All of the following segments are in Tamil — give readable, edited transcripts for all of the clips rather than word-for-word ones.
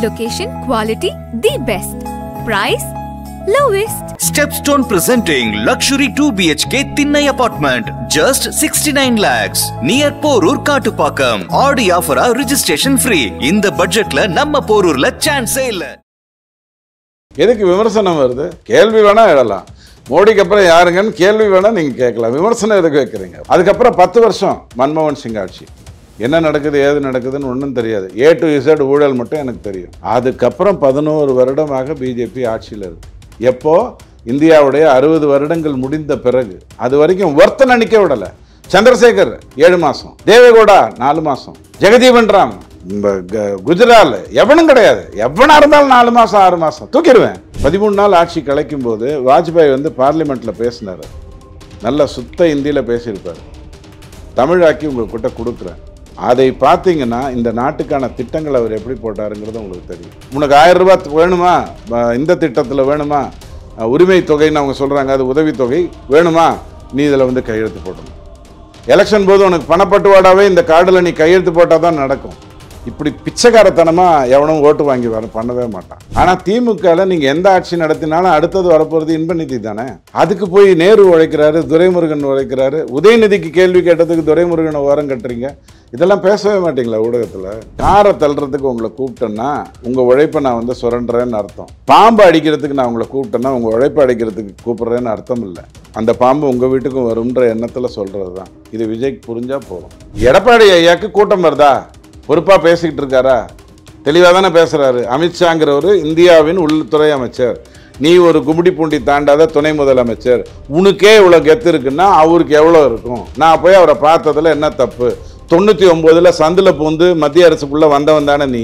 Location, quality, the best. Price, lowest. Stepstone presenting luxury 2 BHK Thinnai apartment, just 69 lakhs. Near Porur Kattupakam. Audi offer registration free. இந்த பட்ஜெட்ல நம்ம போரூர்ல சான்ஸே இல்ல. எதுக்கு விமர்சனம் வருது? கேள்வி வேணா எழலாம். மோடிக்கு அப்புறம் யாருங்கன்னு கேள்வி வேணா நீங்க கேட்கலாம். விமர்சனம் எதுக்கு வைக்கிறீங்க? அதுக்கப்புறம் 10 வருஷம் மன்மோகன் சிங் ஆட்சி. என்ன நடக்குது ஏது நடக்குதுன்னு ஒன்றும் தெரியாது. A to Z ஊழல் மட்டும் எனக்கு தெரியும். அதுக்கப்புறம் 11 வருடமாக பிஜேபி ஆட்சியில் இருக்கு. எப்போ இந்தியாவுடைய 60 வருடங்கள் முடிந்த பிறகு அது வரைக்கும் ஒருத்தனை நிற்க விடலை. சந்திரசேகர் 7 மாதம், தேவேகவுடா 4 மாதம், ஜெகதீவன் ராம், குஜரால் எவனும் கிடையாது. எவனா இருந்தாலும் 4 மாதம் 6 மாதம் தூக்கிடுவேன். 13 நாள் ஆட்சி கலைக்கும் போது வாஜ்பாய் வந்து பார்லிமெண்ட்டில் பேசினார். நல்ல சுத்த இந்தியில் பேசியிருப்பார். தமிழாக்கி உங்கள்கிட்ட கொடுக்குறேன். அதை பார்த்தீங்கன்னா இந்த நாட்டுக்கான திட்டங்கள் அவர் எப்படி போட்டாருங்கிறது உங்களுக்கு தெரியும். உனக்கு 1000 ரூபாய் வேணுமா, இந்த திட்டத்தில் வேணுமா, உரிமை தொகைன்னு அவங்க சொல்கிறாங்க, அது உதவித்தொகை வேணுமா, நீ இதில் வந்து கையெழுத்து போடணும். எலெக்ஷன் போது உனக்கு பணப்பட்டுவாடாவே இந்த கார்டில் நீ கையெழுத்து போட்டால் தான் நடக்கும். இப்படி பிச்சைக்காரத்தனமாக எவனும் ஓட்டு வாங்கி பண்ணவே மாட்டான். ஆனால் திமுகவில் நீங்கள் எந்த ஆட்சி நடத்தினாலும் அடுத்தது வரப்போகிறது இன்பநிதி தானே. அதுக்கு போய் நேரு உழைக்கிறாரு, துரைமுருகன் உழைக்கிறாரு. உதயநிதிக்கு கேள்வி கேட்டதுக்கு துரைமுருகனை ஓரம் கட்டுறீங்க. இதெல்லாம் பேசவே மாட்டீங்களா ஊடகத்தில்? காரை தள்ளுறதுக்கு உங்களை கூப்பிட்டேன்னா உங்கள் உழைப்பை நான் வந்து சுரண்டுறேன்னு அர்த்தம். பாம்பு அடிக்கிறதுக்கு நான் உங்களை கூப்பிட்டேன்னா உங்கள் உழைப்பை அடிக்கிறதுக்கு கூப்பிட்றேன்னு அர்த்தம் இல்லை. அந்த பாம்பு உங்கள் வீட்டுக்கும் வரும்ன்ற எண்ணத்தில் சொல்கிறது தான். இது விஜய்க்கு புரிஞ்சால் போதும். எடப்பாடி ஐயாவுக்கு கூட்டம் வருதா? பொறுப்பாக பேசிக்கிட்டு இருக்காரா? தெளிவாக தானே பேசுகிறாரு. அமித்ஷாங்கிறவர் இந்தியாவின் உள்துறை அமைச்சர். நீ ஒரு கும்மிடி பூண்டி தாண்டாத துணை முதலமைச்சர். உனக்கே இவ்வளோ கெத்து இருக்குன்னா அவருக்கு எவ்வளோ இருக்கும்? நான் போய் அவரை பார்த்ததில் என்ன தப்பு? 99 சந்தில் பூந்து மத்திய அரசுக்குள்ளே வந்தவன் தானே நீ.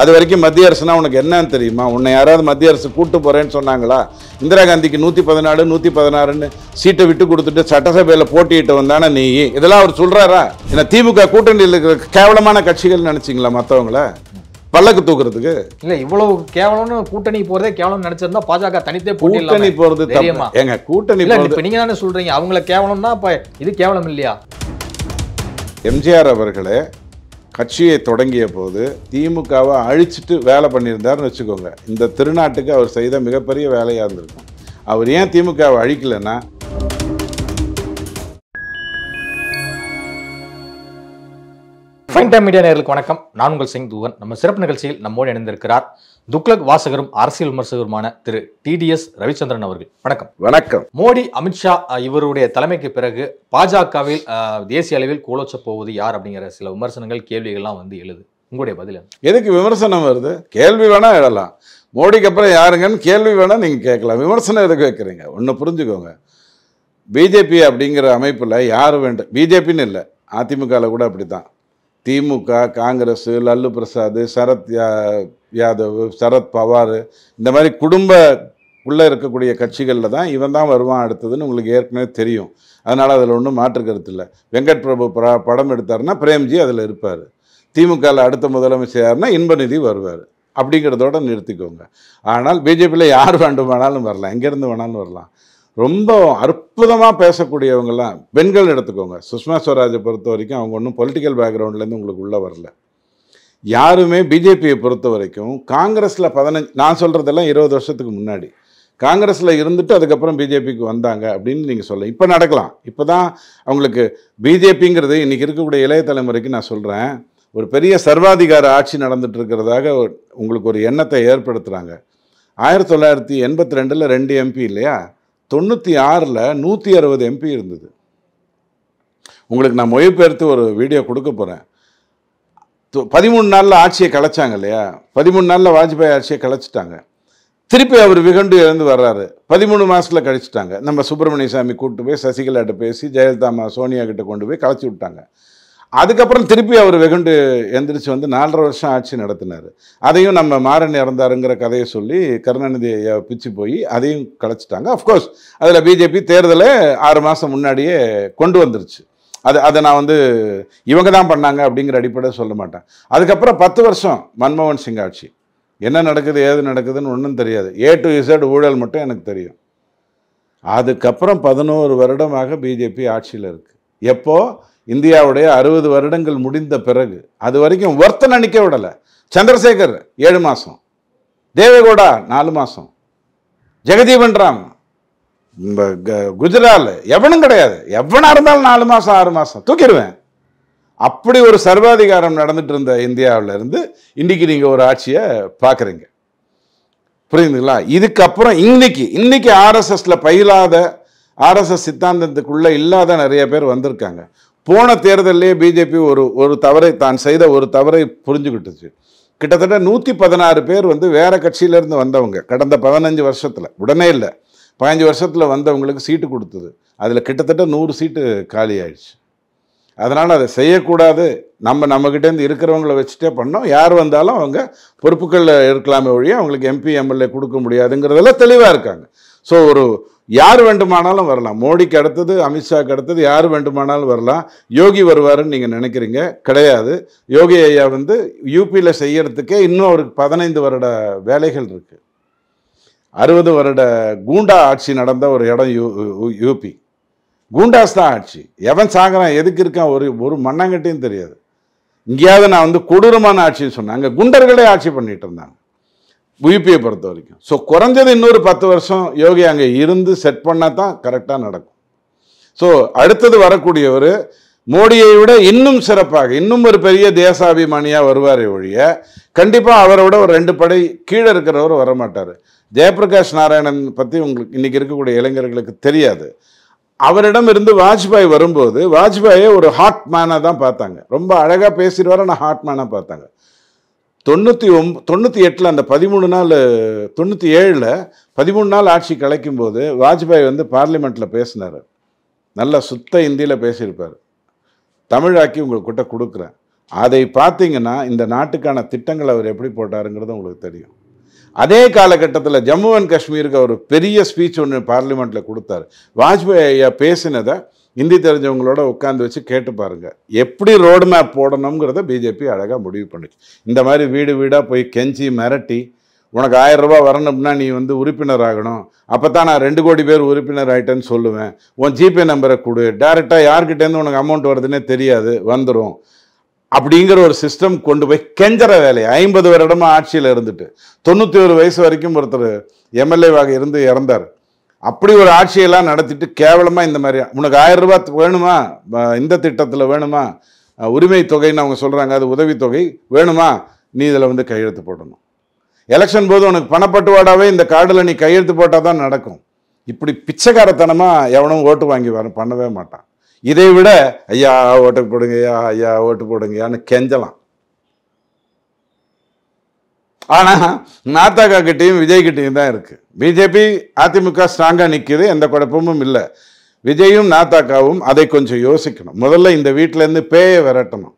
அது வரைக்கும் மத்திய அரசுனா உனக்கு என்னன்னு தெரியுமா? உன்னை யாராவது மத்திய அரசு கூட்டு போகிறேன்னு சொன்னாங்களா? இந்திரா காந்திக்கு 114 116ன்னு சீட்டை விட்டு கொடுத்துட்டு சட்டசபையில் போட்டிட்டு வந்தானே நீ. இதெல்லாம் அவர் சொல்கிறாரா? என்ன திமுக கூட்டணியில் இருக்கிற கேவலமான கட்சிகள் நினச்சிங்களா மற்றவங்கள பல்லக்கு தூக்குறதுக்கு? இல்ல இவ்வளவு கேவலம்னு கூட்டணி போறதே கேவலம் நினைச்சிருந்தா பாஜக தனித்தே கூட்டணி போறது ஏங்க கூட்டணி இப்ப நீங்க தானே சொல்றீங்க அவங்கள கேவலம்னா இப்ப இது கேவலம் இல்லையா? எம்ஜிஆர் அவர்களே கட்சியை தொடங்கிய போது திமுகவை அழிச்சிட்டு வேலை பண்ணியிருந்தாருன்னு வச்சுக்கோங்க. இந்த திருநாட்டுக்கு அவர் செய்த மிகப்பெரிய வேலையாக இருந்திருக்கும். அவர் ஏன் திமுகவை அழிக்கலைன்னா, ஃபைன் டைம் மீடியா நேயர்களுக்கு வணக்கம். நான் உங்கள் சிங் தூவன். நம்ம சிறப்பு நிகழ்ச்சியில் நம்மோடு இணைந்திருக்கிறார் துக்ளக் வாசகரும் அரசியல் விமர்சகருமான திரு TDS ரவிச்சந்திரன் அவர்கள். வணக்கம். வணக்கம். மோடி, அமித்ஷா இவருடைய தலைமைக்கு பிறகு பாஜகவில் தேசிய அளவில் கோலோச்ச போவது யார் அப்படிங்கிற சில விமர்சனங்கள் கேள்விகள்லாம் வந்து எழுது. உங்களுடைய பதில்? எதுக்கு விமர்சனம் வருது? கேள்வி வேணா எழலாம். மோடிக்கு அப்புறம் யாருங்கன்னு கேள்வி வேணா நீங்க கேட்கலாம். விமர்சனம் எதுக்கு வைக்கிறீங்க? ஒன்று புரிஞ்சுக்கோங்க. பிஜேபி அப்படிங்கிற அமைப்பில் யார் வேண்டும், பிஜேபின்னு இல்லை, அதிமுகவில் கூட அப்படி தான். திமுக, காங்கிரஸ், லல்லு பிரசாத், சரத் யாதவ், சரத் பவார், இந்த மாதிரி குடும்பக்குள்ளே இருக்கக்கூடிய கட்சிகளில் தான் இவன் தான் வருவான் அடுத்ததுன்னு உங்களுக்கு ஏற்கனவே தெரியும். அதனால் அதில் ஒன்றும் மாற்று கருத்து இல்லை. வெங்கட் பிரபு படம் எடுத்தாருன்னா பிரேம்ஜி அதில் இருப்பார். திமுகவில் அடுத்த முதலமைச்சர் யாருன்னா இன்பநிதி வருவார். அப்படிங்கிறதோட நிறுத்திக்கோங்க. ஆனால் பிஜேபியில் யார் வேண்டுமானாலும் வரலாம், எங்கேருந்து வேணாலும் வரலாம். ரொம்ப அற்புதமாக பேசக்கூடியவங்கெல்லாம் பெண்கள் எடுத்துக்கோங்க. சுஷ்மா ஸ்வராஜை பொறுத்த வரைக்கும் அவங்க ஒன்றும் பொலிட்டிக்கல் பேக்ரவுண்ட்லேருந்து உங்களுக்கு உள்ளே வரல. யாருமே பிஜேபியை பொறுத்த வரைக்கும் காங்கிரஸில் 15, நான் சொல்கிறதெல்லாம் 20 வருஷத்துக்கு முன்னாடி காங்கிரஸில் இருந்துட்டு அதுக்கப்புறம் பிஜேபிக்கு வந்தாங்க அப்படின்னு நீங்கள் சொல்ல இப்போ நடக்கலாம். இப்போ தான் அவங்களுக்கு பிஜேபிங்கிறது இன்றைக்கி இருக்கக்கூடிய இளைய தலைமுறைக்கு நான் சொல்கிறேன், ஒரு பெரிய சர்வாதிகார ஆட்சி நடந்துட்டு இருக்கிறதாக உங்களுக்கு ஒரு எண்ணத்தை ஏற்படுத்துகிறாங்க. 1982 2 MP இல்லையா? 96 160 MP இருந்தது. உங்களுக்கு நான் மொழிபெயர்த்து ஒரு வீடியோ கொடுக்க போகிறேன். 13 நாளில் ஆட்சியை கலைச்சாங்க இல்லையா? 13 நாளில் வாஜ்பாய் ஆட்சியை கலைச்சிட்டாங்க. திருப்பி அவர் விகண்டு இழந்து வர்றாரு. 13 மாதத்தில் கழிச்சிட்டாங்க. நம்ம சுப்பிரமணிய சாமி கூப்பிட்டு போய் சசிகலாட்ட பேசி ஜெயலலிதா சோனியா கிட்ட கொண்டு போய் கலைச்சி விட்டாங்க. அதுக்கப்புறம் திருப்பி அவர் வெகுண்டு எந்திரிச்சு வந்து 4.5 வருஷம் ஆட்சி நடத்தினார். அதையும் நம்ம மாறன் இறந்தாருங்கிற கதையை சொல்லி கருணாநிதியை பிச்சு போய் அதையும் கலைச்சிட்டாங்க. அஃப்கோர்ஸ் அதில் பிஜேபி தேர்தலை 6 மாதம் முன்னாடியே கொண்டு வந்துருச்சு. அதை நான் வந்து இவங்க தான் பண்ணாங்க அப்படிங்கிற அடிப்படையை சொல்ல மாட்டேன். அதுக்கப்புறம் 10 வருஷம் மன்மோகன் சிங் ஆட்சி. என்ன நடக்குது ஏது நடக்குதுன்னு ஒன்றும் தெரியாது. A to Z ஊழல் மட்டும் எனக்கு தெரியும். அதுக்கப்புறம் 11 வருடமாக பிஜேபி ஆட்சியில் இருக்குது. எப்போ இந்தியாவுடைய 60 வருடங்கள் முடிந்த பிறகு அது வரைக்கும் ஒருத்தனை நிற்க விடலை. சந்திரசேகர் 7 மாதம், தேவேகவுடா 4 மாதம், ஜெகதீவன் ராம், குஜரால் எவனும் கிடையாது. எவனா இருந்தாலும் 4 மாதம் 6 மாதம் தூக்கிடுவேன். அப்படி ஒரு சர்வாதிகாரம் நடந்துட்டு இருந்த இந்தியாவில இருந்து இன்னைக்கு நீங்க ஒரு ஆட்சியை பார்க்குறீங்க. புரியுதுங்களா? இதுக்கப்புறம் இன்னைக்கு ஆர்எஸ்எஸ்ல பயிலாத, ஆர்எஸ்எஸ் சித்தாந்தத்துக்குள்ள இல்லாத நிறைய பேர் வந்திருக்காங்க. போன தேர்தலே பிஜேபி ஒரு தவறை, தான் செய்த ஒரு தவறை புரிஞ்சுக்கிட்டுச்சு. கிட்டத்தட்ட 116 பேர் வேற கட்சியிலேருந்து வந்தவங்க கடந்த 15 வருஷத்துல, உடனே இல்லை 15 வருஷத்துல வந்தவங்களுக்கு சீட்டு கொடுத்தது. அதில் கிட்டத்தட்ட 100 சீட்டு காலி ஆயிடுச்சு. அதனால் அதை செய்யக்கூடாது. நம்மகிட்டேருந்து இருக்கிறவங்கள வச்சுட்டே பண்ணோம். யார் வந்தாலும் அவங்க பொறுப்புகளில் இருக்கலாமே ஒழிய அவங்களுக்கு எம்பி எம்எல்ஏ கொடுக்க முடியாதுங்கிறதெல்லாம் தெளிவாக இருக்காங்க. ஸோ யார் வேண்டுமானாலும் வரலாம். மோடிக்கு அடுத்தது, அமித்ஷாக்கு அடுத்தது யார் வேண்டுமானாலும் வரலாம். யோகி வருவாருன்னு நீங்கள் நினைக்கிறீங்க, கிடையாது. யோகி ஐயா யூபியில் செய்யறதுக்கே இன்னும் அவருக்கு 15 வருட வேலைகள் இருக்கு. 60 வருட கூண்டா ஆட்சி நடந்த ஒரு இடம் யூபி. கூண்டாஸ் தான் ஆட்சி. எவன் சாகிறான், எதுக்கு இருக்கான், ஒரு மண்ணாங்கட்டியும் தெரியாது. இங்கேயாவது நான் கொடூரமான ஆட்சின்னு சொன்னேன். அங்கே குண்டர்களே ஆட்சி பண்ணிட்டு இருந்தாங்க யூபியை பொறுத்த வரைக்கும். ஸோ குறைஞ்சது இன்னொரு 10 வருஷம் யோகி அங்கே இருந்து செட் பண்ணால் தான் கரெக்டாக நடக்கும். ஸோ அடுத்தது வரக்கூடியவர் மோடியை விட இன்னும் சிறப்பாக, இன்னும் ஒரு பெரிய தேசாபிமானியாக வருவாரே ஒழிய கண்டிப்பாக அவரோட ஒரு 2 படை கீழே இருக்கிறவர் வரமாட்டார். ஜெயபிரகாஷ் நாராயணன் பற்றி உங்களுக்கு இன்னைக்கு இருக்கக்கூடிய இளைஞர்களுக்கு தெரியாது. அவரிடம் இருந்து வாஜ்பாய் வரும்போது வாஜ்பாயை ஒரு ஹாட் மேனாக தான் பார்த்தாங்க. ரொம்ப அழகாக பேசிடுவார், ஆனால் ஹாட் மேனாக பார்த்தாங்க. 98 அந்த 13 நாள், 97 13 நாள் ஆட்சி கலைக்கும் போது வாஜ்பாய் பார்லிமெண்ட்டில் பேசினார். நல்லா சுத்த இந்தியில் பேசியிருப்பார். தமிழாக்கி உங்கள்கிட்ட கொடுக்குறேன், அதை பார்த்தீங்கன்னா இந்த நாட்டுக்கான திட்டங்கள் அவர் எப்படி போட்டாருங்கிறது உங்களுக்கு தெரியும். அதே காலகட்டத்தில் ஜம்மு அண்ட் காஷ்மீருக்கு அவர் பெரிய ஸ்பீச் ஒன்று பார்லிமெண்ட்டில் கொடுத்தாரு. வாஜ்பாய் ஐயா பேசினதை ஹிந்தி தெரிஞ்சவங்களோட உட்காந்து வச்சு கேட்டு பாருங்க. எப்படி ரோடு மேப் போடணுங்கிறத பிஜேபி அழகாக முடிவு பண்ணிச்சு. இந்த மாதிரி வீடு வீடாக போய் கெஞ்சி மிரட்டி, உனக்கு 1000 ரூபா வரணும்னா நீ உறுப்பினர் ஆகணும், அப்போ தான் நான் 2 கோடி பேர் உறுப்பினர் ஆகிட்டேன்னு சொல்லுவேன், உன் ஜிபே நம்பரை கொடு, டைரெக்டாக யார்கிட்டேருந்து உனக்கு அமௌண்ட் வருதுன்னே தெரியாது, வந்துடும் அப்படிங்கிற ஒரு சிஸ்டம் கொண்டு போய் கெஞ்சற வேலையை 50 வருடமாக ஆட்சியில் இருந்துட்டு 91 வயசு வரைக்கும் ஒருத்தர் எம்எல்ஏவாக இருந்து இறந்தார். அப்படி ஒரு ஆட்சியெல்லாம் நடத்திட்டு கேவலமாக இந்த மாதிரி உனக்கு 1000 ரூபா வேணுமா, இந்த திட்டத்தில் வேணுமா, உரிமை தொகைன்னு அவங்க சொல்கிறாங்க, அது உதவித்தொகை வேணுமா, நீ இதில் கையெழுத்து போடணும். எலெக்ஷன் போது உனக்கு பணப்பட்டுவாடாவே இந்த கார்டில் நீ கையெழுத்து போட்டால் தான் நடக்கும். இப்படி பிச்சைக்காரத்தனமாக எவனும் ஓட்டு வாங்கி பண்ணவே மாட்டான். இதை விட ஐயா ஓட்டு போடுங்கய்யா, ஐயா ஓட்டு போடுங்கயான்னு கெஞ்சலாம். ஆனா நாத்தாக்கா கிட்டையும் விஜய் கிட்டையும் தான் இருக்கு. பிஜேபி அதிமுக ஸ்ட்ராங்கா நிக்குது, எந்த குழப்பமும் இல்லை. விஜயும் நாத்தாக்காவும் அதை கொஞ்சம் யோசிக்கணும். முதல்ல இந்த வீட்டுல இருந்து பேயை விரட்டணும்,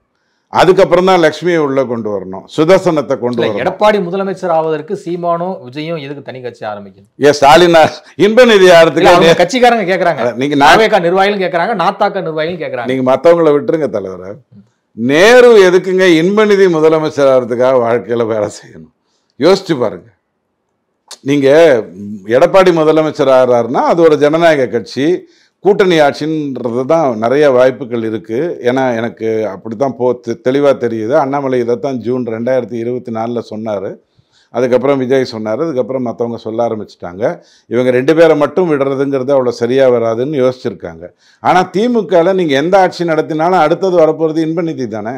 அதுக்கப்புறம் தான் லட்சுமியை உள்ள கொண்டு வரணும், சுதர்சனத்தை கொண்டு வரணும். எடப்பாடி முதலமைச்சர் ஆவதற்கு சீமானும் விஜயும் எதுக்கு தனி கட்சி ஆரம்பிக்கணும்? ஸ்டாலின் இன்ப நிதி ஆகிறதுக்கு கட்சிக்காரங்க கேட்கறாங்க, நீங்க நாவேகா நிர்வாகிகள் கேட்கறாங்க, நாத்தாக்கா நிர்வாகிகள் கேட்கறாங்க. நீங்க மற்றவங்களை விட்டுருங்க தலைவரை. நேரு எதுக்குங்க இன்ப நிதி முதலமைச்சர் ஆகிறதுக்காக வாழ்க்கையில வேலை செய்யணும்? யோசிச்சு பாருங்க. நீங்க எடப்பாடி முதலமைச்சர் ஆகிறாருன்னா அது ஒரு ஜனநாயக கட்சி, கூட்டணி ஆட்சின்றது தான் நிறைய வாய்ப்புகள் இருக்குது. ஏன்னா எனக்கு அப்படி தான் தெளிவாக தெரியுது. அண்ணாமலை இதைத்தான் ஜூன் 2024 சொன்னார். அதுக்கப்புறம் விஜய் சொன்னார். அதுக்கப்புறம் மற்றவங்க சொல்ல ஆரம்பிச்சிட்டாங்க. இவங்க 2 பேரை மட்டும் விடுறதுங்கிறது அவ்வளோ சரியாக வராதுன்னு யோசிச்சிருக்காங்க. ஆனால் திமுகவில் நீங்கள் எந்த ஆட்சி நடத்தினாலும் அடுத்தது வரப்போகிறது இன்ப நிதி தானே.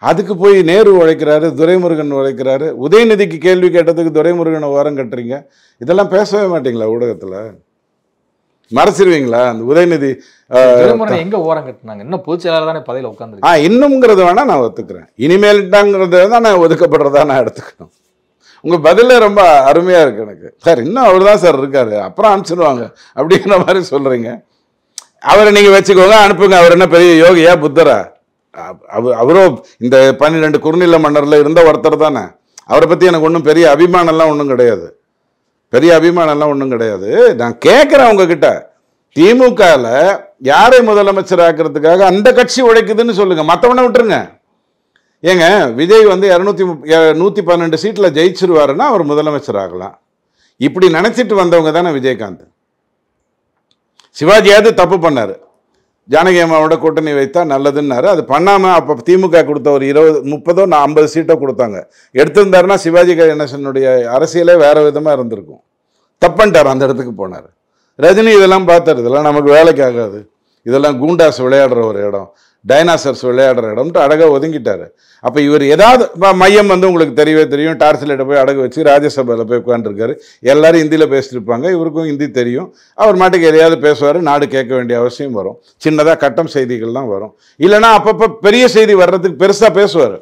அதுக்கு போய் நேரு உழைக்கிறாரு, துரைமுருகன் உழைக்கிறாரு. உதயநிதிக்கு கேள்வி கேட்டதுக்கு துரைமுருகனை ஓரம் கட்டுறீங்க. இதெல்லாம் பேசவே மாட்டீங்களா ஊடகத்தில்? மறைச்சிருவீங்களா? அந்த உதயநிதி எங்க ஓரம் கட்டினாங்க? இன்னும் பொதுச் செயலாளர் தானே பதவியில் உட்காந்து. இன்னும்ங்கிறது வேணா நான் ஒத்துக்கிறேன். இனிமேல்ட்டாங்கிறது தான் நான் ஒதுக்கப்படுறதா நான் எடுத்துக்கணும். உங்க பதில ரொம்ப அருமையா இருக்கு எனக்கு. சார் இன்னும் அவர் தான் சார் இருக்காரு, அப்புறம் அனுப்பிச்சிடுவாங்க அப்படிங்கிற மாதிரி சொல்றீங்க. அவரை நீங்க வச்சுக்கோங்க, அனுப்புங்க. அவர் என்ன பெரிய யோகியா புத்தரா? அவரும் இந்த 12 குறுநில மன்னர்ல இருந்த ஒருத்தர் தானே. அவரை பத்தி எனக்கு ஒன்றும் பெரிய அபிமானம்லாம் ஒன்றும் கிடையாது. நான் கேட்கிறேன் உங்ககிட்ட, திமுகவில் யாரை முதலமைச்சர் ஆக்கிறதுக்காக அந்த கட்சி உழைக்குதுன்னு சொல்லுங்க, மற்றவனை விட்டுருங்க. ஏங்க விஜய் 112 சீட்டில் ஜெயிச்சிருவாருன்னா அவர் முதலமைச்சர் ஆகலாம். இப்படி நினைச்சிட்டு வந்தவங்க தானே விஜயகாந்த். சிவாஜியாவது தப்பு பண்ணாரு, ஜானகி அம்மாவோட கூட்டணி வைத்தா நல்லதுன்னாரு. அது பண்ணாமல் அப்போ திமுக கொடுத்த ஒரு 20-30 50 சீட்டோ கொடுத்தாங்க. எடுத்திருந்தாருன்னா சிவாஜி கணேசனுடைய அரசியலே வேற விதமாக இருந்திருக்கும். தப்பன்ட்டார், அந்த இடத்துக்கு போனார். ரஜினி இதெல்லாம் பார்த்தாரு, இதெல்லாம் நமக்கு வேலைக்கு ஆகாது, இதெல்லாம் கூண்டாஸ் விளையாடுற ஒரு இடம், டைனாசர்ஸ் விளையாடுற இடம்ட்டு அழகாக ஒதுங்கிட்டார். அப்போ இவர் ஏதாவது மையம் உங்களுக்கு தெரியவே தெரியும், டார்ச்லைட்டை போய் அடகு வச்சு ராஜ்யசபாவில் போய் உட்காந்துருக்காரு. எல்லாரும் ஹிந்தியில் பேசிட்டுருப்பாங்க, இவருக்கும் ஹிந்தி தெரியும். அவர் மாட்டுக்கு எதையாவது பேசுவார், நாடு கேட்க வேண்டிய அவசியம் வரும். சின்னதாக கட்டம் செய்திகள்லாம் வரும். இல்லைனா அப்பப்போ பெரிய செய்தி வர்றதுக்கு பெருசாக பேசுவார்,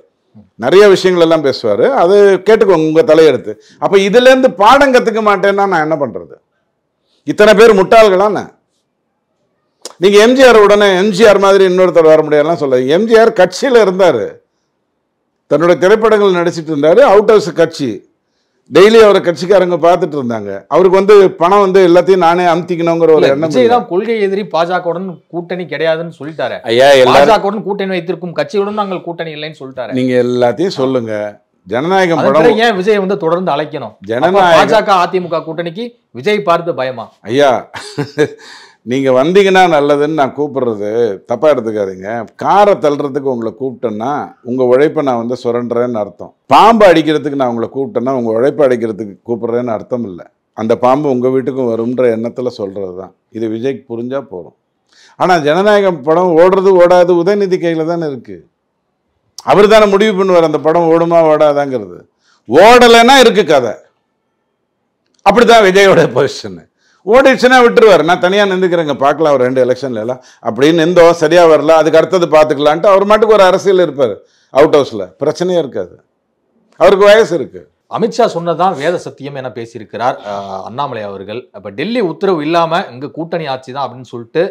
நிறைய விஷயங்கள் எல்லாம் பேசுவார். அது கேட்டுக்கோங்க உங்கள் தலையெடுத்து. அப்போ இதுலேருந்து பாடம் கற்றுக்க மாட்டேன்னா நான் என்ன பண்ணுறது? இத்தனை பேர் முட்டாள்களான நீங்கள் எம்ஜிஆர் உடனே எம்ஜிஆர் மாதிரி இன்னொருத்தர் வர முடியாதுலாம் சொல்லாது. எம்ஜிஆர் கட்சியில் இருந்தார், தன்னுடைய திரைப்படங்கள் நடிச்சிட்டு இருந்தார். அவுட் ஹவுஸ் கட்சி டெய்லி அவரை கட்சிக்காரங்க பார்த்துட்டு இருந்தாங்க. அவருக்கு பணம் எல்லாத்தையும் நானே அமுத்திக்கணுங்கிற ஒரு எண்ணம். தான் கொள்கை எதிரி பாஜகவுடன் கூட்டணி கிடையாதுன்னு சொல்லிட்டாரு. ஐயா, பாஜகவுடன் கூட்டணி வைத்திருக்கும் கட்சியுடன் நாங்கள் கூட்டணி இல்லைன்னு சொல்லிட்டாரு. நீங்க எல்லாத்தையும் சொல்லுங்க. ஜனநாயகம் படம் ஏன் விஜய் தொடர்ந்து அழைக்கணும்? பாஜக அதிமுக கூட்டணிக்கு விஜய் பார்த்து பயமா? ஐயா, நீங்க வந்தீங்கன்னா நல்லதுன்னு நான் கூப்பிடுறது தப்பா எடுத்துக்காதீங்க. காரை தள்ளுறதுக்கு உங்களை கூப்பிட்டேன்னா உங்க உழைப்பை நான் சுரண்டுறேன்னு அர்த்தம். பாம்பு அடிக்கிறதுக்கு நான் உங்களை கூப்பிட்டேன்னா உங்க உழைப்பை அடிக்கிறதுக்கு கூப்பிடுறேன்னு அர்த்தம் இல்லை. அந்த பாம்பு உங்க வீட்டுக்கும் வரும்ன்ற எண்ணத்துல சொல்றது தான். இது விஜய்க்கு புரிஞ்சா போதும். ஆனா ஜனநாயகம் படம் ஓடுறது ஓடாது உதயநிதி கையில தானே இருக்கு. அவர் தானே முடிவு பண்ணுவார் அந்த படம் ஓடுமா ஓடாதாங்கிறது. ஓடலைன்னா இருக்கு கதை. அப்படிதான் விஜயோட பொசிஷன். ஓடிடுச்சுன்னா விட்டுருவார், நான் தனியாக நின்றுக்கிறேங்க, பார்க்கலாம் அவர் 2 எலெக்ஷன்ல எல்லாம் அப்படின்னு நின்றோம், சரியாக வரல, அதுக்கு அடுத்தது பார்த்துக்கலான்ட்டு அவர் மட்டுக்கு ஒரு அரசியல் இருப்பார். அவுட் ஹவுஸில் பிரச்சனையே இருக்காது, அவருக்கு வயசு இருக்கு. அமித்ஷா சொன்னதான் வேத சத்தியம் என பேசியிருக்கிறார் அண்ணாமலை அவர்கள். அப்போ டெல்லி உத்தரவு இல்லாமல் இங்கே கூட்டணி ஆட்சி தான் அப்படின்னு சொல்லிட்டு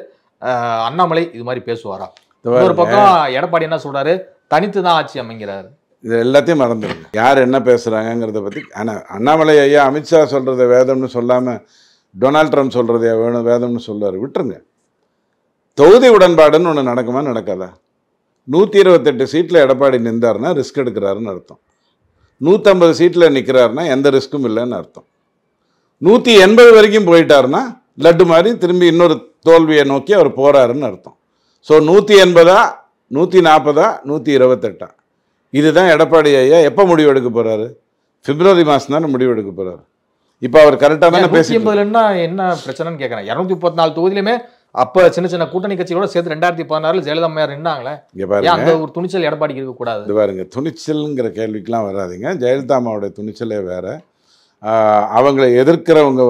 அண்ணாமலை இது மாதிரி பேசுவாரா? ஒரு பக்கம் எடப்பாடி என்ன சொல்றாரு, தனித்து தான் ஆட்சி அமைங்கிறாரு. இது எல்லாத்தையும் மறந்துடுங்க, யார் என்ன பேசுகிறாங்கிறத பற்றி. ஆனால் அண்ணாமலை ஐயா அமித்ஷா சொல்கிறத வேதம்னு சொல்லாமல் டொனால்ட் ட்ரம்ப் சொல்கிறதே வேணும் வேதம்னு சொல்லுவார். விட்டுருங்க. தொகுதி உடன்பாடுன்னு ஒன்று நடக்குமா நடக்காதா? 128 சீட்டில் எடப்பாடி நின்றாருன்னா ரிஸ்க் எடுக்கிறாருன்னு அர்த்தம். 150 சீட்டில் நிற்கிறாருன்னா எந்த ரிஸ்க்கும் இல்லைன்னு அர்த்தம். 180 வரைக்கும் போயிட்டாருன்னா லட்டு மாதிரி திரும்பி இன்னொரு தோல்வியை நோக்கி அவர் போகிறாருன்னு அர்த்தம். ஸோ 180, 140, 128 இதுதான் எடப்பாடி ஐயா எப்போ முடிவு எடுக்க போகிறாரு? பிப்ரவரி மாதம் தானே முடிவு எடுக்க போகிறாரு. இப்போ அவர் கரெக்டாக தானே பேசி என்ன பிரச்சனைன்னு கேட்குறேன். 234 தொகுதியிலுமே அப்போ சின்ன சின்ன கூட்டணி கட்சியோட சேர்த்து 2016 ஜெயலலிதா அம்மையார் நின்னாங்களே, அந்த ஒரு துணிச்சல் எடப்பாடிக்கு இருக்கக்கூடாது? இது பாருங்க, துணிச்சல்ங்கிற கேள்விக்கெலாம் வராதிங்க. ஜெயலலிதா அம்மாவோட துணிச்சலே வேற. அவங்களை எதிர்க்கிறவங்க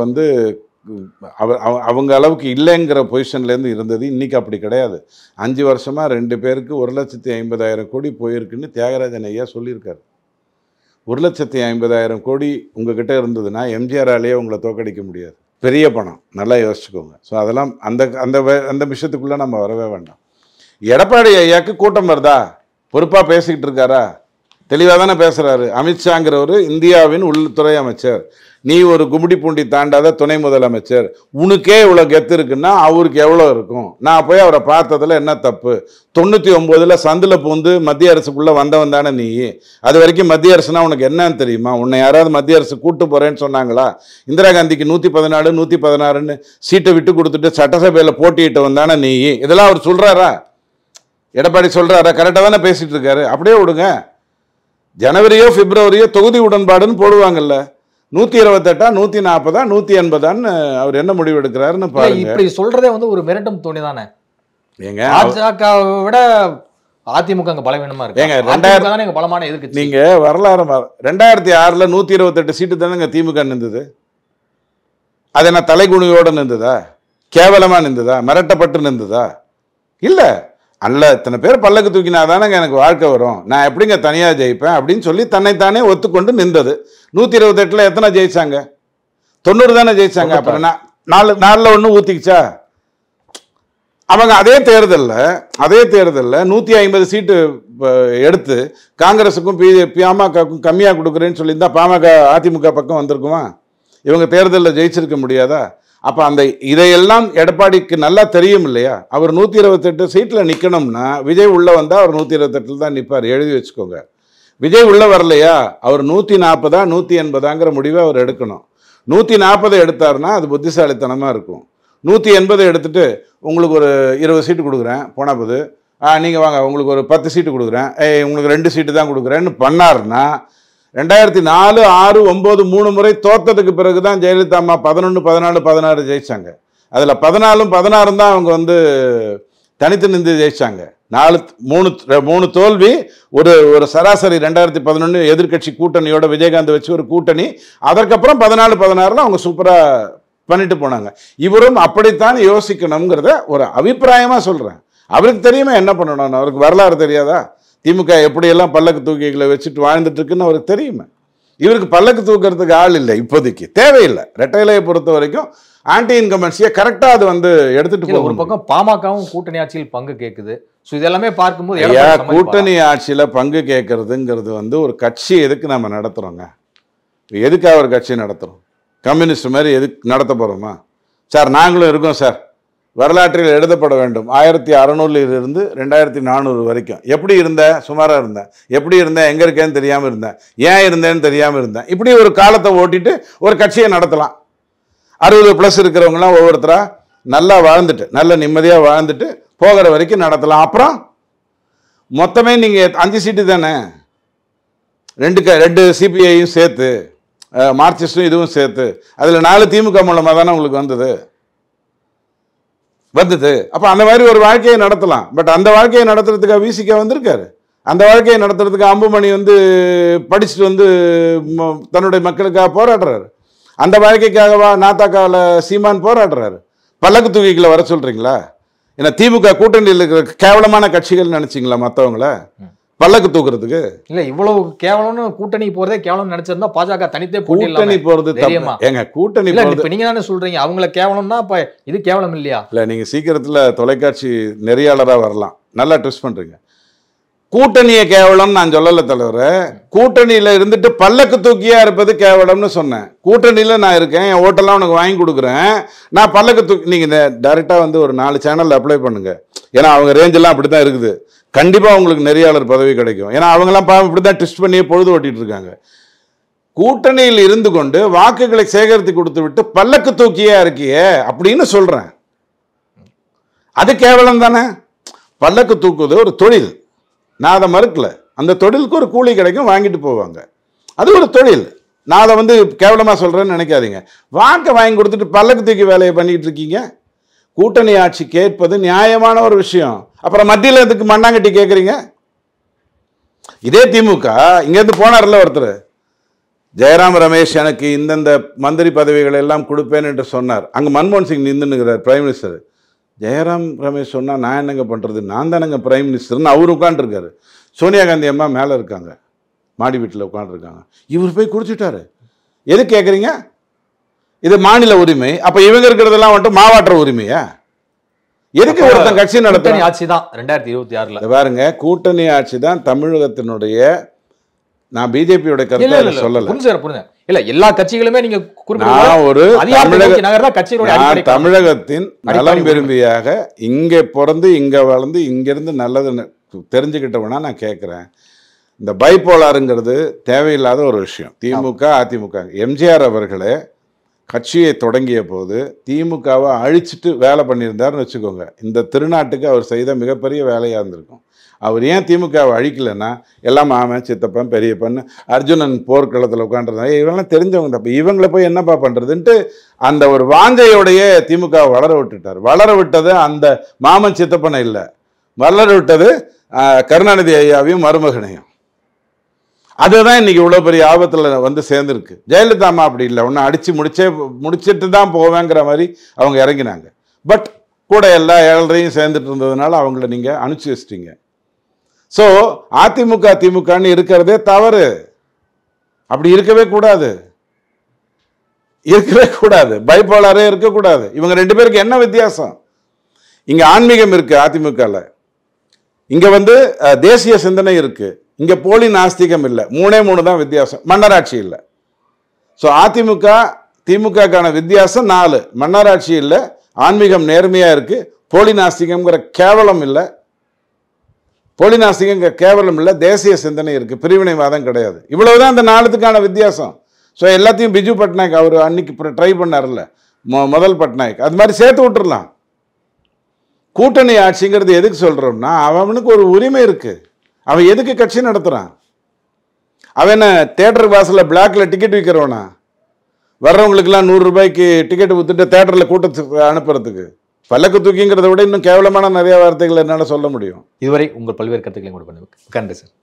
அவங்க அளவுக்கு இல்லைங்கிற பொசிஷன்லேருந்து இருந்தது. இன்றைக்கி அப்படி கிடையாது. 5 வருஷமாக 2 பேருக்கு 1,50,000 கோடி போயிருக்குன்னு தியாகராஜன் ஐயா சொல்லியிருக்காரு. 1,50,000 கோடி உங்ககிட்ட இருந்ததுன்னா எம்ஜிஆராலேயே உங்களை தோக்கடிக்க முடியாது. பெரிய பணம், நல்லா யோசிச்சுக்கோங்க. ஸோ அதெல்லாம் அந்த விஷயத்துக்குள்ளே நம்ம வரவே வேண்டாம். எடப்பாடி ஐயாவுக்கு கூட்டம் வருதா? பொறுப்பாக பேசிக்கிட்டு இருக்காரா? தெளிவாக தானே பேசுகிறாரு. அமித்ஷாங்கிறவர் இந்தியாவின் உள்துறை அமைச்சர், நீ ஒரு கும்மிடி பூண்டி தாண்டாத துணை முதலமைச்சர், உனக்கே இவ்வளோ கெத்து இருக்குன்னா அவருக்கு எவ்வளோ இருக்கும்? நான் போய் அவரை பார்த்ததில் என்ன தப்பு? 99 சந்தில் பூந்து மத்திய அரசுக்குள்ளே வந்தவன் தானே நீ. அது வரைக்கும் மத்திய அரசுனா உனக்கு என்னன்னு தெரியுமா? உன்னை யாராவது மத்திய அரசு கூட்டு போகிறேன்னு சொன்னாங்களா? இந்திரா காந்திக்கு 114, 116 சீட்டை விட்டு கொடுத்துட்டு சட்டசபையில் போட்டியிட்டவன் தானே நீ. இதெல்லாம் அவர் சொல்கிறாரா? எடப்பாடி சொல்கிறாரா? கரெக்டாக தானே பேசிகிட்டு இருக்காரு. அப்படியே விடுங்க. ஜனவரியோ பிப்ரவரியோ தொகுதி உடன்பாடுன்னு போடுவாங்கல்ல. 128, 140, 180 அவர் என்ன முடிவு எடுக்கிறாருன்னு பாருங்க. இப்படி சொல்றதே ஒரு மிரட்டும் தோணி தானே. ஏங்க, பாஜகவை விட அதிமுக அங்க பலவீனமா இருக்கு. ஏங்க 2000 பலமான எதிர்க்கட்சி. நீங்க வரலாறு 2006 128 சீட்டு தானேங்க திமுக நின்றுது. அது என்ன தலைகுணியோட நின்றுதா? கேவலமா நின்றுதா? மிரட்டப்பட்டு நின்றுதா? இல்ல. அல்ல, இத்தனை பேர் பல்லக்கு தூக்கினா தானேங்க எனக்கு வாழ்க்கை வரும், நான் எப்படிங்க தனியாக ஜெயிப்பேன் அப்படின்னு சொல்லி தன்னைத்தானே ஒத்துக்கொண்டு நின்றது. 128 எத்தனை ஜெயிச்சாங்க? 90 தானே ஜெயிச்சாங்க. அப்புறம் 4 ஒன்று ஊற்றிக்கிச்சா? அவங்க அதே தேர்தலில் 150 சீட்டு எடுத்து காங்கிரஸுக்கும் பாமகவுக்கும் கம்மியாக கொடுக்குறேன்னு சொல்லியிருந்தா பாமக அதிமுக பக்கம் வந்திருக்குமா? இவங்க தேர்தலில் ஜெயிச்சிருக்க முடியாதா? அப்போ இதையெல்லாம் எடப்பாடிக்கு நல்லா தெரியும் இல்லையா? அவர் 128 சீட்டில் நிற்கணும்னா விஜய் உள்ளே வந்தால் அவர் 128 தான் நிற்பார். எழுதி வச்சுக்கோங்க. விஜய் உள்ளே வரலையா அவர் 140, 180ங்கிற முடிவை அவர் எடுக்கணும். 140 எடுத்தார்னா அது புத்திசாலித்தனமாக இருக்கும். 180 எடுத்துட்டு உங்களுக்கு ஒரு 20 சீட்டு கொடுக்குறேன் போனா போது, நீங்கள் வாங்க உங்களுக்கு ஒரு 10 சீட்டு கொடுக்குறேன், உங்களுக்கு 2 சீட்டு தான் கொடுக்குறேன்னு பண்ணாருன்னா 2004, 6, 9 3 முறை தோத்ததுக்கு பிறகு தான் ஜெயலலிதா அம்மா 11, 14, 16 ஜெயிச்சாங்க. அதில் 14, 16 தான் அவங்க வந்து தனித்து நின்று ஜெயிச்சாங்க. 3 தோல்வி, ஒரு சராசரி 2011 எதிர்கட்சி கூட்டணியோட விஜயகாந்த் வச்சு ஒரு கூட்டணி. அதற்கப்புறம் 14, 16 அவங்க சூப்பராக பண்ணிட்டு போனாங்க. இவரும் அப்படித்தான் யோசிக்கணுங்கிறத ஒரு அபிப்பிராயமா சொல்றேன். அவருக்கு தெரியுமா என்ன பண்ணணும், அவருக்கு வரலாறு தெரியாதா? திமுக எப்படியெல்லாம் பல்லக்கு தூக்கிகளை வச்சுட்டு வாழ்ந்துட்டு இருக்குன்னு அவருக்கு தெரியுமா? இவருக்கு பல்லக்கு தூக்கிறதுக்கு ஆள் இல்லை, இப்போதைக்கு தேவையில்லை. ரெட்டையிலையை பொறுத்த வரைக்கும் ஆன்டி இன்கம்பன்சியை கரெக்டா அது வந்து எடுத்துட்டு போகும். ஒரு பக்கம் பாமகவும் கூட்டணி ஆட்சியில் பங்கு கேட்குது. ஸோ இதெல்லாமே பார்க்கும்போது கூட்டணி ஆட்சியில பங்கு கேட்கறதுங்கிறது வந்து ஒரு கட்சி எதுக்கு நம்ம நடத்துறோங்க? எதுக்காக ஒரு கட்சி நடத்துறோம்? கம்யூனிஸ்ட் மாதிரி எதுக்கு நடத்த போறோமா? சார் நாங்களும் இருக்கோம் சார், வரலாற்றில் எழுதப்பட வேண்டும். 1600 இருந்து 2400 வரைக்கும் எப்படி இருந்தேன்? சுமாராக இருந்தேன். எப்படி இருந்தேன்? எங்கே இருக்கேன்னு தெரியாமல் இருந்தேன். ஏன் இருந்தேன்னு தெரியாமல் இருந்தேன். இப்படி ஒரு காலத்தை ஓட்டிட்டு ஒரு கட்சியை நடத்தலாம். 60+ இருக்கிறவங்களாம் ஒவ்வொருத்தராக நல்லா வாழ்ந்துட்டு, நல்ல நிம்மதியாக வாழ்ந்துட்டு போகிற வரைக்கும் நடத்தலாம். அப்புறம் மொத்தமே நீங்கள் 5 சீட்டு தானே, 2 சிபிஐயும் சேர்த்து, மார்க்சிஸ்டும் இதுவும் சேர்த்து, அதில் 4 திமுக மூலமாக தானே உங்களுக்கு வந்தது. அப்போ அந்த மாதிரி ஒரு வாழ்க்கையை நடத்தலாம். பட் அந்த வாழ்க்கையை நடத்துறதுக்காக விசிக வந்திருக்காரு. அந்த வாழ்க்கையை நடத்துறதுக்கு அம்புமணி வந்து படிச்சுட்டு வந்து தன்னுடைய மக்களுக்காக போராடுறாரு. அந்த வாழ்க்கைக்காகவா நாத்தாக்காவில் சீமான் போராடுறாரு? பல்லக்கு தூக்கிகளை வர சொல்றீங்களா? ஏன்னா திமுக கூட்டணியில் இருக்கிற கேவலமான கட்சிகள் நினைச்சிங்களா மற்றவங்கள பல்லக்கு தூக்குறதுக்கு? இல்ல இவ்வளவு கேவலம்னு கூட்டணி போறதே கேவலம் நினைச்சிருந்தா பாஜக தனித்தே கூட்டணி போறது ஏங்க கூட்டணி இப்ப நீங்க தானே சொல்றீங்க அவங்கள கேவலம்னா அப்ப இது கேவலம் இல்லையா? இல்ல நீங்க சீக்கிரத்துல தொலைக்காட்சி நெறியாளரா வரலாம். நல்லா ட்விஸ்ட் பண்றீங்க. கூட்டணியை கேவலம் நான் சொல்லல தலைவர. கூட்டணியில இருந்துட்டு பல்லக்கு தூக்கியா இருப்பது கேவலம்னு சொன்னேன். கூட்டணியில நான் இருக்கேன், என் ஓட்டெல்லாம் உனக்கு வாங்கி கொடுக்குறேன், நான் பல்லக்கு தூக்கி. நீங்க டைரக்டா வந்து ஒரு 4 சேனல்ல அப்ளை பண்ணுங்க. ஏன்னா அவங்க ரேஞ்ச் எல்லாம் அப்படித்தான் இருக்குது. கண்டிப்பா உங்களுக்கு நெறியாளர் பதவி கிடைக்கும். ஏன்னா அவங்கெல்லாம் பாவம் இப்படிதான் ட்விஸ்ட் பண்ணியே பொழுது ஓட்டிட்டு இருக்காங்க. கூட்டணியில் இருந்து கொண்டு வாக்குகளை சேகரித்து கொடுத்து விட்டு பல்லக்கு தூக்கியா இருக்கியே அப்படின்னு சொல்றேன். அது கேவலம் தானே? பல்லக்கு தூக்குவது ஒரு தொழில், நான் அதை மறுக்கல. அந்த தொழிலுக்கு ஒரு கூலி கிடைக்கும், வாங்கிட்டு போவாங்க. அது ஒரு தொழில். நான் அதை வந்து கேவலமா சொல்றேன்னு நினைக்காதீங்க. வாக்கை வாங்கி கொடுத்துட்டு பல்லக்கு தூக்கி வேலையை பண்ணிட்டு இருக்கீங்க. கூட்டணி ஆட்சி கேட்பது நியாயமான ஒரு விஷயம். அப்புறம் மத்தியில் எதுக்கு மண்ணாங்கட்டி கேட்குறீங்க? இதே திமுக இங்கேருந்து போனார்ல ஒருத்தர், ஜெயராம் ரமேஷ் எனக்கு இந்தந்த மந்திரி பதவிகள் எல்லாம் கொடுப்பேன் என்று சொன்னார். அங்கே மன்மோகன் சிங் நின்றுங்கிறார் பிரைம் மினிஸ்டர். ஜெயராம் ரமேஷ் சொன்னால் நான் என்னங்க பண்ணுறது, நான் தானேங்க பிரைம் மினிஸ்டர்னு அவர் உட்காந்துருக்காரு. சோனியா காந்தி அம்மா மேலே இருக்காங்க, மாடி வீட்டில் உட்காந்துருக்காங்க. இவர் போய் குடிச்சுட்டாரு. எது கேட்குறீங்க? இது மாநில உரிமை. அப்போ இவங்க இருக்கிறதெல்லாம் வந்துட்டு மாவட்ட உரிமையா? எதுக்கு ஒருத்தன் கட்சி நடத்த? ஆட்சி தான் 2026 பாருங்க, கூட்டணி ஆட்சி தான் தமிழகத்தினுடைய. நான் பிஜேபியோட கருத்தை சொல்லல. இல்ல எல்லா கட்சிகளுமே நீங்க தமிழகத்தின் நலம் விரும்பியாக இங்க பிறந்து இங்க வளர்ந்து இங்கிருந்து நல்லது தெரிஞ்சுக்கிட்டவனா நான் கேட்கிறேன். இந்த பைபோலாருங்கிறது தேவையில்லாத ஒரு விஷயம். திமுக அதிமுக எம்ஜிஆர் அவர்களே கட்சியை தொடங்கிய போது திமுகவை அழிச்சிட்டு வேலை பண்ணியிருந்தாருன்னு வச்சுக்கோங்க, இந்த திருநாட்டுக்கு அவர் செய்த மிகப்பெரிய வேலையாக இருந்திருக்கும். அவர் ஏன் திமுகவை அழிக்கலைன்னா எல்லாம் மாமன் சித்தப்பன் பெரியப்பன் அர்ஜுனன் போர்க்களத்தில் உட்காந்துருந்தாங்க. இவங்கெல்லாம் தெரிஞ்சவங்க. அப்போ இவங்களை போய் என்னப்பா பண்ணுறதுன்ட்டு அந்த ஒரு வாஞ்சையோடையே திமுகவை வளர விட்டுட்டார். வளர விட்டது அந்த மாமன் சித்தப்பனை இல்லை, வளர விட்டது கருணாநிதி ஐயாவையும் மருமகனையும். அதுதான் இன்னைக்கு இவ்வளோ பெரிய ஆபத்தில் வந்து சேர்ந்துருக்கு. ஜெயலலிதா அம்மா அப்படி இல்லை, ஒன்று அடித்து முடிச்சிட்டு தான் போவேங்கிற மாதிரி அவங்க இறங்கினாங்க. பட் கூட எல்லா ஏழரையும் சேர்ந்துட்டு இருந்ததுனால அவங்கள நீங்கள் அனுப்பிச்சி வச்சிட்டீங்க. ஸோ அதிமுக திமுகன்னு இருக்கிறதே தவறு. அப்படி இருக்கவே கூடாது, இருக்கவே கூடாது. பைபோலாரே இருக்கக்கூடாது. இவங்க 2 பேருக்கு என்ன வித்தியாசம்? இங்கே ஆன்மீகம் இருக்கு அதிமுகவில், இங்கே வந்து தேசிய சிந்தனை இருக்கு, இங்கே போலி நாஸ்திகம் இல்லை. 3 தான் வித்தியாசம். மன்னராட்சி இல்லை. ஸோ அதிமுக திமுகக்கான வித்தியாசம் 4. மன்னராட்சி இல்லை, ஆன்மீகம் நேர்மையாக இருக்கு, போலி நாஸ்திகம்ங்கிற கேவலம் இல்லை, போலி நாஸ்திகங்கிற கேவலம் இல்லை, தேசிய சிந்தனை இருக்கு, பிரிவினைவாதம் கிடையாது. இவ்வளவுதான் அந்த 4த்துக்கான வித்தியாசம். ஸோ எல்லாத்தையும் பிஜு பட்நாயக் அவர் அன்னைக்கு ட்ரை பண்ணார்ல, முதல் பட்நாயக், அது மாதிரி சேர்த்து விட்டுறலாம். கூட்டணி ஆட்சிங்கிறது எதுக்கு சொல்றோம்னா, அவனுக்கு ஒரு உரிமை இருக்கு. அவன் எதுக்கு கட்சி நடத்துறான்? அவன் என்ன தேட்டர் வாசல்ல பிளாக்ல டிக்கெட் விற்கிறவனா? வர்றவங்களுக்குலாம் 100 ரூபாய்க்கு டிக்கெட் வித்துட்டு தேட்டரில் கூட்டத்துக்கு அனுப்புறதுக்கு? பல்லக்கு தூக்கிங்கிறத விட இன்னும் கேவலமான நிறைய வார்த்தைகள் என்னால் சொல்ல முடியும். இதுவரை உங்கள் பல்வேறு கருத்துக்களை கூட பண்ணுவேன். கண்டு சார்.